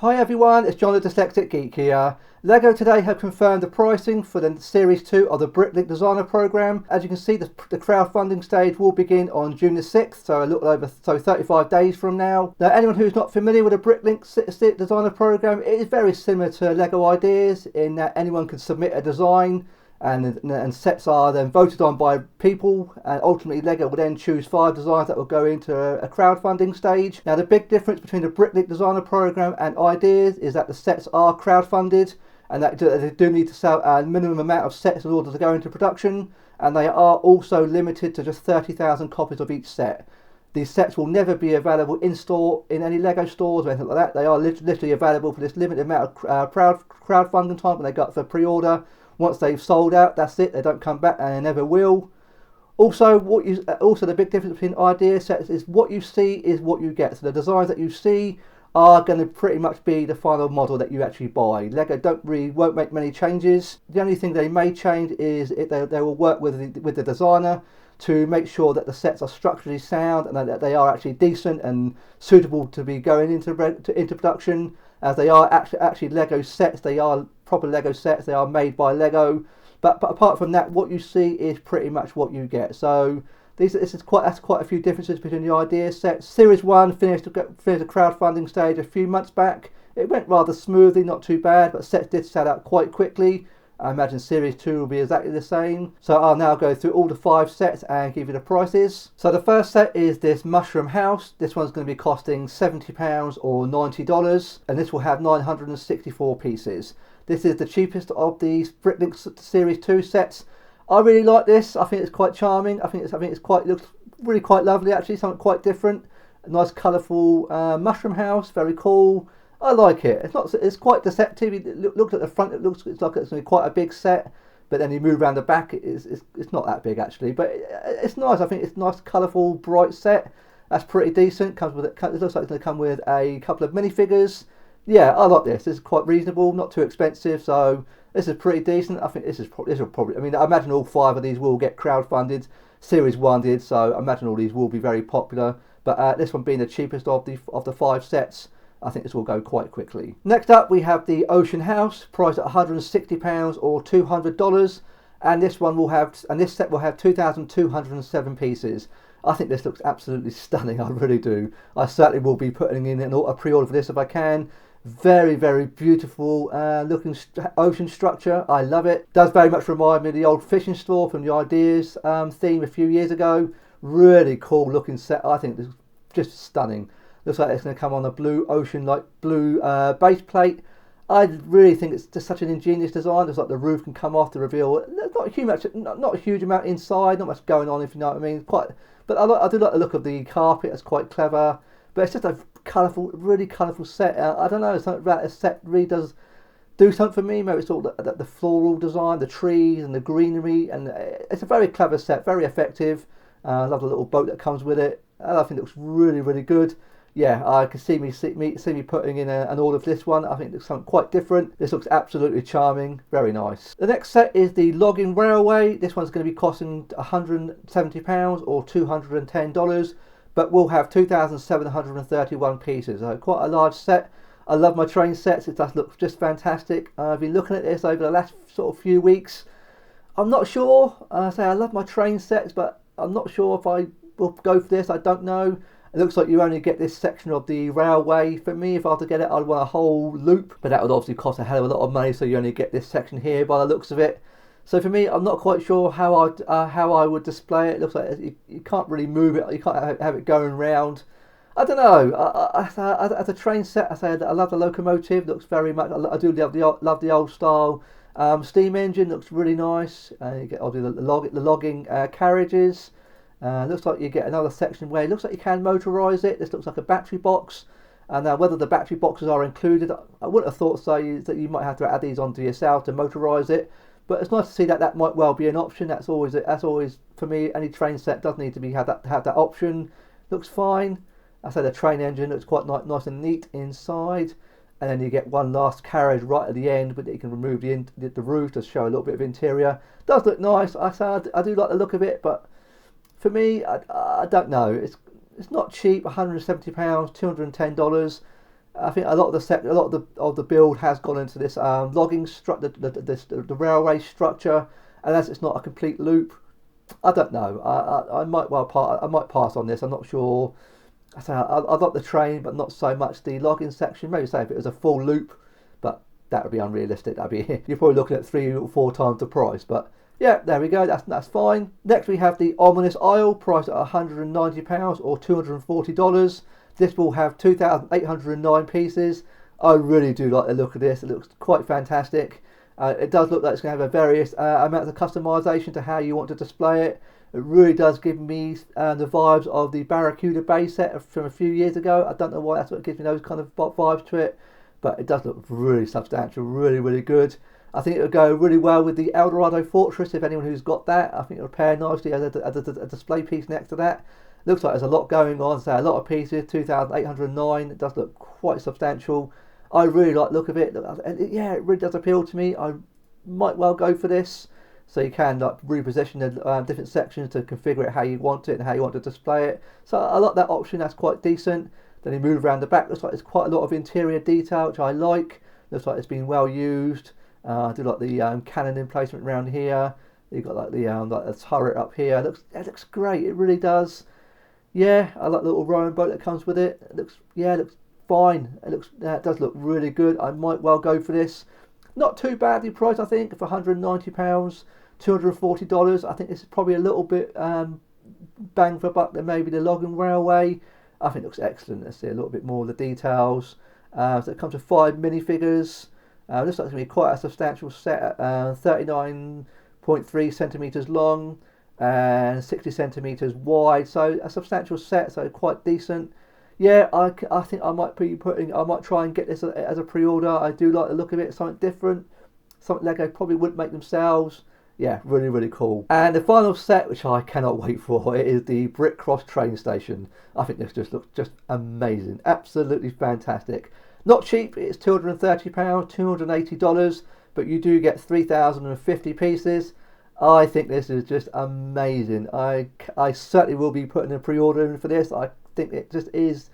Hi everyone, it's John the Dyslexic Geek here. LEGO today have confirmed the pricing for the Series 2 of the BrickLink Designer Programme. As you can see, the crowdfunding stage will begin on June the 6th, so a little over 35 days from now. Now, anyone who's not familiar with the BrickLink Designer Programme, it is very similar to LEGO Ideas in that anyone can submit a design and sets are then voted on by people, and ultimately LEGO will then choose 5 designs that will go into a crowdfunding stage. Now, the big difference between the BrickLink Designer Programme and Ideas is that the sets are crowdfunded and that they do need to sell a minimum amount of sets in order to go into production, and they are also limited to just 30,000 copies of each set. These sets will never be available in store in any LEGO stores or anything like that. They are literally available for this limited amount of crowdfunding time when they got for pre-order. Once they've sold out, that's it. They don't come back, and they never will. Also, the big difference between idea sets is what you see is what you get. So the designs that you see are going to pretty much be the final model that you actually buy. LEGO won't make many changes. The only thing they may change is they will work with the designer to make sure that the sets are structurally sound and that they are actually decent and suitable to be going into production. As they are actually LEGO sets, they are proper LEGO sets. They are made by LEGO. But apart from that, what you see is pretty much what you get. So that's quite a few differences between the idea sets. Series 1 finished the crowdfunding stage a few months back. It went rather smoothly, not too bad, but sets did sell out quite quickly. I imagine Series 2 will be exactly the same. So I'll now go through all the 5 sets and give you the prices. So the first set is this Mushroom House. This one's going to be costing £70 or $90, and this will have 964 pieces. This is the cheapest of the BrickLink Series 2 sets. I really like this. I think it's quite charming. I think it looks really quite lovely actually, something quite different. A nice colourful mushroom house, very cool. I like it. It's quite deceptive. You look at the front, it's like it's going to be quite a big set, but then you move around the back, it's not that big actually. But it's nice. I think it's a nice, colourful, bright set. That's pretty decent. It looks like it's going to come with a couple of minifigures. Yeah, I like this. This is quite reasonable, not too expensive, so this is pretty decent. I think this will probably. I mean, I imagine all 5 of these will get crowdfunded. Series 1 did, so I imagine all these will be very popular. But this one being the cheapest of the 5 sets, I think this will go quite quickly. Next up, we have the Ocean House, priced at £160 or $200, and this set will have 2,207 pieces. I think this looks absolutely stunning. I really do. I certainly will be putting in a pre-order for this if I can. Very, very beautiful looking ocean structure. I love it. Does very much remind me of the old fishing store from the Ideas theme a few years ago. Really cool looking set. I think this is just stunning. Looks like it's going to come on a blue ocean, like blue base plate. I really think it's just such an ingenious design. Looks like the roof can come off to reveal not a huge amount inside, not much going on, if you know what I mean. But I do like the look of the carpet. It's quite clever. But it's just a really colourful set. I don't know, something about a set really does do something for me. Maybe it's all the floral design, the trees and the greenery, and it's a very clever set, very effective. I love the little boat that comes with it. I think it looks really, really good. Yeah, I can see me putting in an order for this one. I think it looks something quite different. This looks absolutely charming, very nice. The next set is the Logging Railway. This one's going to be costing £170 or $210, but will have 2,731 pieces. So quite a large set. I love my train sets. It does look just fantastic. I've been looking at this over the last sort of few weeks. I'm not sure. I love my train sets, but I'm not sure if I will go for this. I don't know. It looks like you only get this section of the railway. For me, if I had to get it, I'd want a whole loop, but that would obviously cost a hell of a lot of money, so you only get this section here by the looks of it. So for me, I'm not quite sure how I would display it. It looks like you can't really move it. You can't have it going round. I don't know. As a train set, I love the locomotive. It looks very much. I do love the old style steam engine. It looks really nice. I'll do the logging carriages. Looks like you get another section where it looks like you can motorise it. This looks like a battery box. And whether the battery boxes are included, I wouldn't have thought so. That you might have to add these onto yourself to motorise it. But it's nice to see that might well be an option. That's always for me. Any train set does need to have that option. Looks fine. I say the train engine looks quite nice and neat inside. And then you get one last carriage right at the end, but you can remove the roof to show a little bit of interior. Does look nice. I do like the look of it, but for me, I don't know. It's not cheap. £170, $210. I think a lot of the build has gone into this logging structure, the railway structure, and as it's not a complete loop, I don't know. I might pass on this. I'm not sure. I like the train, but not so much the logging section. Maybe say if it was a full loop, but that would be unrealistic. That'd be you're probably looking at 3 or 4 times the price. But yeah, there we go. That's fine. Next we have the ominous aisle, priced at £190 or $240. This will have 2,809 pieces. I really do like the look of this. It looks quite fantastic. It does look like it's going to have a various amounts of customization to how you want to display it. It really does give me the vibes of the Barracuda base set from a few years ago. I don't know why that's what gives me those kind of vibes to it, but it does look really substantial, really, really good. I think it would go really well with the Eldorado Fortress, if anyone who's got that. I think it would pair nicely as a display piece next to that. Looks like there's a lot going on, so a lot of pieces, 2,809. It does look quite substantial. I really like the look of it. Yeah, it really does appeal to me. I might well go for this. So you can like reposition the different sections to configure it how you want it and how you want to display it. So I like that option. That's quite decent. Then you move around the back. Looks like there's quite a lot of interior detail, which I like. Looks like it's been well used. I do like the cannon emplacement around here. You've got like the turret up here. It looks great. It really does. Yeah, I like the little rowing boat that comes with it. It looks fine. It does look really good. I might well go for this. Not too badly priced, I think, for £190, $240. I think this is probably a little bit bang for buck than maybe the logging railway. I think it looks excellent. Let's see a little bit more of the details. So it comes with 5 minifigures. Looks like it's going to be quite a substantial set, 39.3 centimetres long and 60 centimetres wide. So a substantial set, so quite decent. Yeah, I think I might try and get this as a pre-order. I do like the look of it. Something different, something Lego probably wouldn't make themselves. Yeah, really, really cool. And the final set, which I cannot wait for, it is the Brick Cross train station. I think this just looks just amazing, absolutely fantastic. Not cheap. It's £230, $280, but you do get 3,050 pieces. I think this is just amazing. I certainly will be putting a pre-order in for this. I think it just is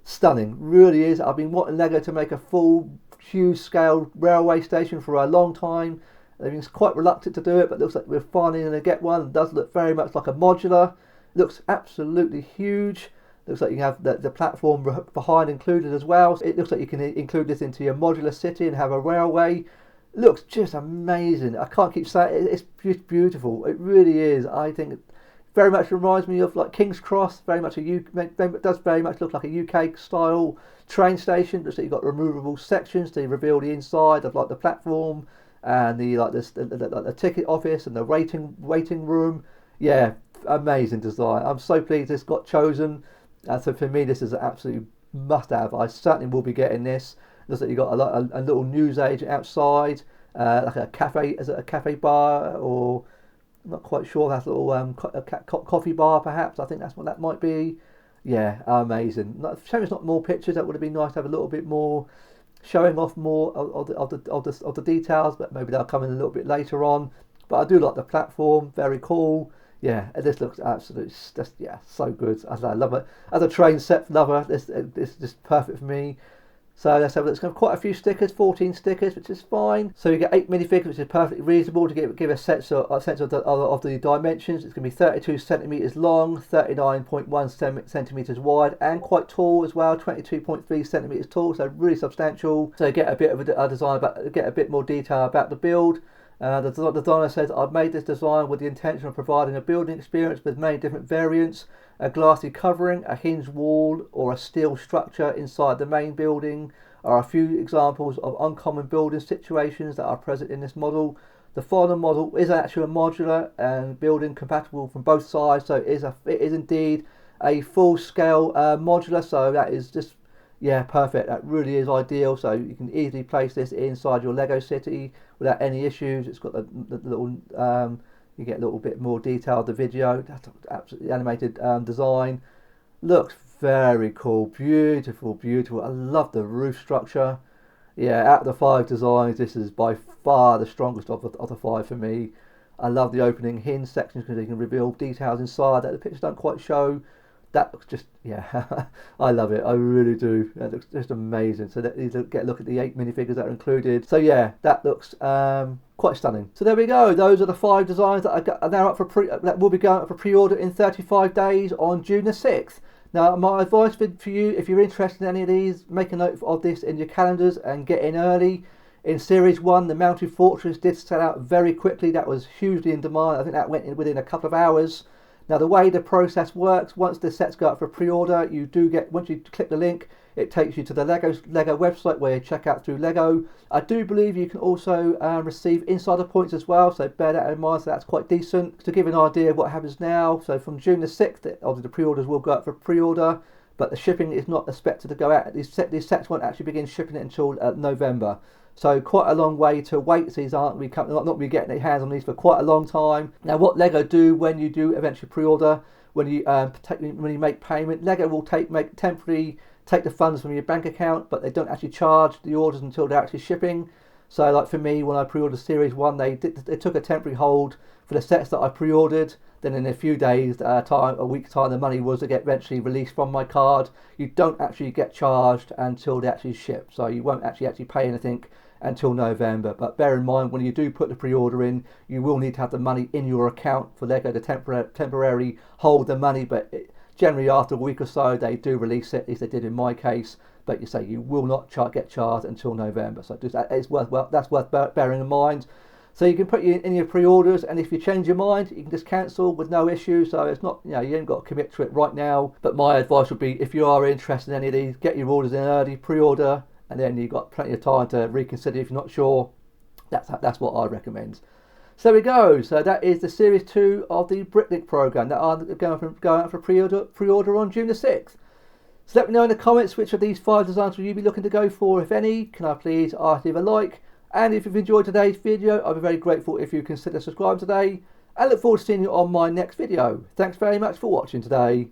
stunning, really is. I've been wanting Lego to make a full huge scale railway station for a long time. They've been quite reluctant to do it, but it looks like we're finally going to get one. It does look very much like a modular. It looks absolutely huge. Looks like you have the platform behind included as well. It looks like you can include this into your modular city and have a railway. It looks just amazing. I can't keep saying it. It's just beautiful. It really is. I think it very much reminds me of like King's Cross. Very much it does very much look like a UK style train station. Looks like you've got removable sections to reveal the inside of like the platform and the ticket office and the waiting room. Yeah, amazing design. I'm so pleased this got chosen. So for me, this is an absolute must-have. I certainly will be getting this. Looks like you got a little news agent outside, like a cafe. Is it a cafe bar, or I'm not quite sure. That's a little coffee bar, perhaps. I think that's what that might be. Yeah, amazing. Shame it's not more pictures. That would have been nice to have a little bit more, showing off more of the details. But maybe they'll come in a little bit later on. But I do like the platform. Very cool. Yeah, this looks absolutely just so good. I love it. As a train set lover, this is just perfect for me. So let's have quite a few stickers, 14 stickers, which is fine. So you get 8 minifigures, which is perfectly reasonable to give a sense of the dimensions. It's going to be 32 centimeters long, 39.1 centimeters wide, and quite tall as well, 22.3 centimeters tall. So really substantial. So you get a bit of a design get a bit more detail about the build. The designer says, I've made this design with the intention of providing a building experience with many different variants, a glassy covering, a hinged wall, or a steel structure inside the main building are a few examples of uncommon building situations that are present in this model. The final model is actually a modular and building compatible from both sides, so it is indeed a full-scale modular, so that is just, yeah, perfect. That really is ideal, so you can easily place this inside your Lego city without any issues. It's got the little, you get a little bit more detail of the video. That's absolutely animated design. Looks very cool, beautiful. I love the roof structure. Yeah, out of the 5 designs, this is by far the strongest of the 5 for me. I love the opening hinge sections because you can reveal details inside that the pictures don't quite show. that looks just, yeah, I love it. I really do. That looks just amazing. So that you get a look at the 8 minifigures that are included. So yeah, that looks quite stunning. So there we go. Those are the 5 designs that are now up for that will be going up for pre-order in 35 days on June the 6th. Now, my advice for you, if you're interested in any of these, make a note of this in your calendars and get in early. In Series 1, the Mountain Fortress did sell out very quickly. That was hugely in demand. I think that went in within a couple of hours. Now, the way the process works, once the sets go out for pre-order, you do get, once you click the link, it takes you to the Lego website where you check out through Lego. I do believe you can also receive insider points as well, so bear that in mind. So that's quite decent. To give you an idea of what happens now, so from June the 6th, obviously the pre-orders will go out for pre-order, but the shipping is not expected to go out. These sets won't actually begin shipping it until November. So quite a long way to wait. So these not be getting their hands on these for quite a long time. Now, what Lego do when you do eventually pre-order, when you make payment, Lego will take the funds from your bank account, but they don't actually charge the orders until they're actually shipping. So like for me, when I pre-ordered Series 1, they took a temporary hold for the sets that I pre-ordered. Then in a few days, a week's time, the money was to get eventually released from my card. You don't actually get charged until they actually ship. So you won't actually pay anything until November. But bear in mind, when you do put the pre-order in, you will need to have the money in your account for Lego to temporarily hold the money. But generally after a week or so, they do release it, as they did in my case. But you say you will not get charged until November. So that's worth bearing in mind. So you can put in your pre-orders, and if you change your mind, you can just cancel with no issue. So it's not, you ain't got to commit to it right now. But my advice would be, if you are interested in any of these, get your orders in early, pre-order, and then you've got plenty of time to reconsider if you're not sure. That's what I recommend. So there we go. So that is the Series 2 of the BrickLink programme that are going out for pre-order on June the 6th. So let me know in the comments which of these 5 designs will you be looking to go for, if any. Can I please ask you to leave a like? And if you've enjoyed today's video, I'd be very grateful if you consider subscribing today. And look forward to seeing you on my next video. Thanks very much for watching today.